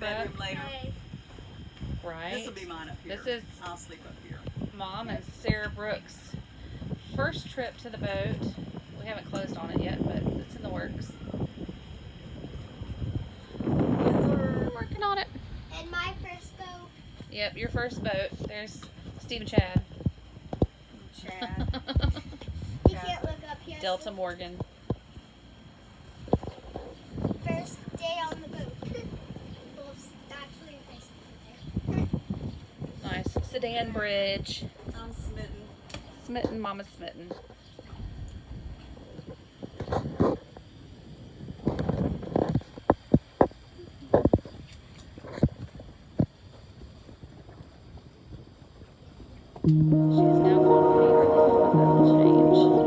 bedroom later. Hey. Right. This will be mine up here. This is I'll sleep up here. Mom and Sarah Brooks' first trip to the boat. We haven't closed on it yet, but it's in the works. We're working on it. And my first boat. Yep, your first boat. There's Steve and Chad. Chad. You can't look up here. Delta Morgan. First day on the boat. Well, it's actually basically there. Nice. Sedan bridge. I'm smitten. Smitten, Mama smitten. She is now called Paper with the oil change.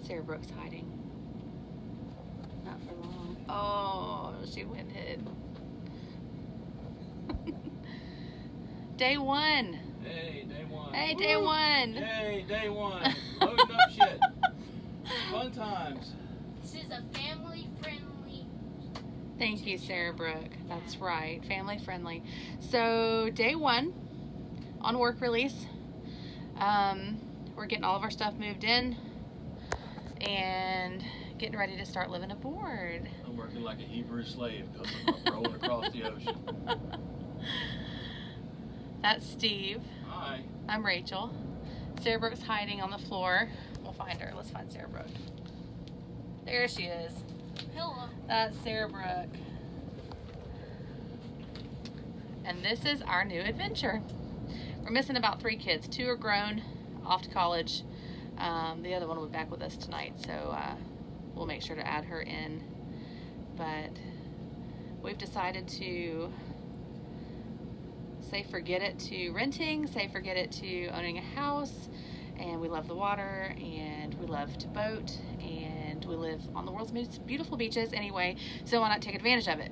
Sarah Brooks hiding. Not for long. Oh, she went hid. Day one. Hey, day one. Hey, day one. Hey, day one. Loading up shit. Fun times. This is a family-friendly. Thank you, Sarah Brooke. That's right. Family friendly. So, day one on work release. We're getting all of our stuff moved in and getting ready to start living aboard. I'm working like a Hebrew slave rolling across the ocean. That's Steve. Hi. I'm Rachel. Sarah Brooke's hiding on the floor. We'll find her. Let's find Sarah Brooke. There she is. Hello. That's Sarah Brooke. And this is our new adventure. We're missing about 3 kids. 2 are grown, off to college. The other one will be back with us tonight, so we'll make sure to add her in. But we've decided to say forget it to renting, say forget it to owning a house, and we love the water, and we love to boat, and we live on the world's most beautiful beaches anyway, so why not take advantage of it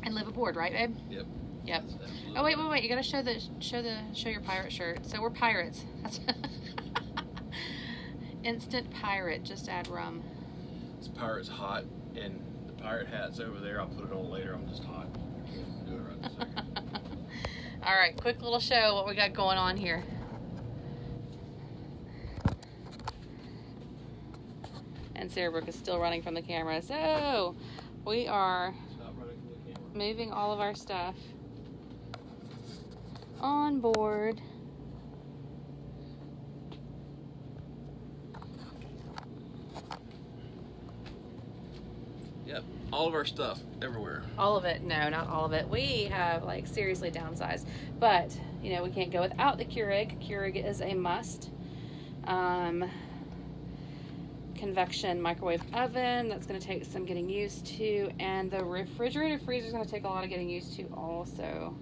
and live aboard, right, babe? Yep. Yep. That's absolutely Oh wait, right. you gotta show your pirate shirt. So we're pirates. That's instant pirate. Just add rum. This pirate's hot, and the pirate hat's over there. I'll put it on later. I'm just hot. I can't do it right this second. All right, quick little show what we got going on here. And Sarah Brooke is still running from the camera. So we are Stop running from the camera. moving all of our stuff on board. Yep. All of our stuff everywhere. All of it? No, not all of it. We have like seriously downsized, but you know we can't go without the Keurig. Keurig is a must. Convection microwave oven, that's going to take some getting used to, and the refrigerator freezer is going to take a lot of getting used to also.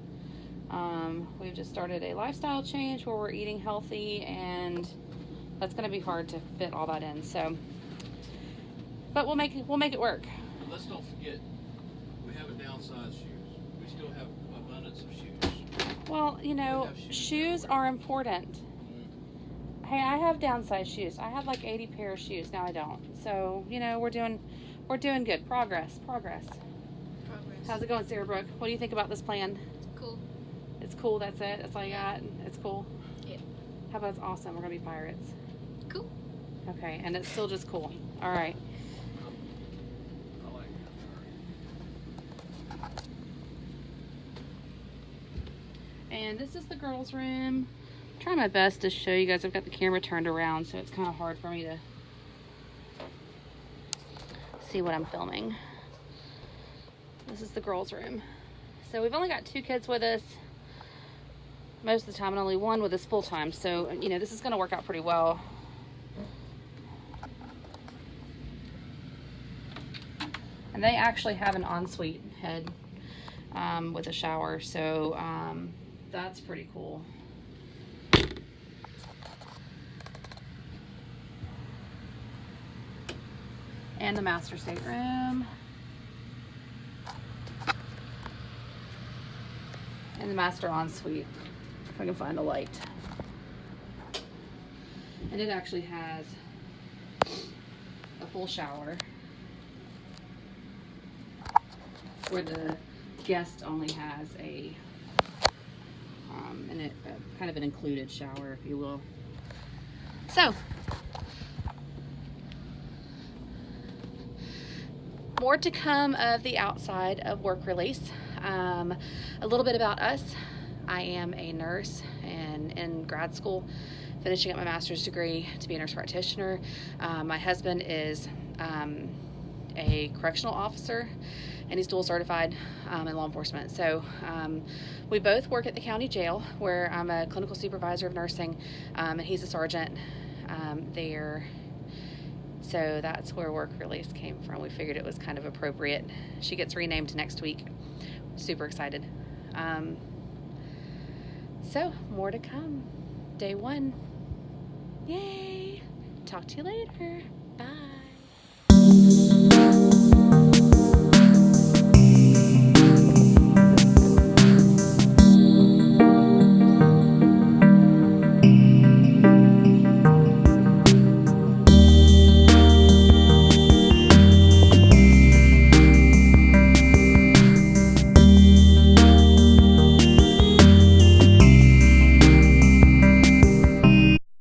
We've just started a lifestyle change where we're eating healthy, and that's going to be hard to fit all that in. So, but we'll make it work. But let's don't forget, we haven't downsized shoes. We still have abundance of shoes. Well, you know, shoes are important. Hey, I have downsized shoes. I had like 80 pair of shoes. Now I don't. So, you know, we're doing good. Progress. How's it going, Sarah Brooke? What do you think about this plan? Cool. It's cool. That's it. That's all you got. It's cool. Yeah. How about it's awesome? We're gonna be pirates. Cool. Okay, and it's still just cool. All right. I like that. And this is the girls' room. Try my best to show you guys. I've got the camera turned around, so it's kind of hard for me to see what I'm filming. This is the girls' room. So we've only got 2 kids with us most of the time, and only 1 with us full time. So, you know, this is going to work out pretty well. And they actually have an ensuite head with a shower, so that's pretty cool. And the master stateroom. And the master ensuite, if I can find a light. And it actually has a full shower where the guest only has a kind of an included shower, if you will. So, more to come of the outside of work release. A little bit about us. I am a nurse and in grad school, finishing up my master's degree to be a nurse practitioner. My husband is a correctional officer, and he's dual certified in law enforcement. So we both work at the county jail, where I'm a clinical supervisor of nursing, and he's a sergeant there. So that's where work release came from. We figured it was kind of appropriate. She gets renamed next week. Super excited. So more to come. Day 1. Yay! Talk to you later. Bye.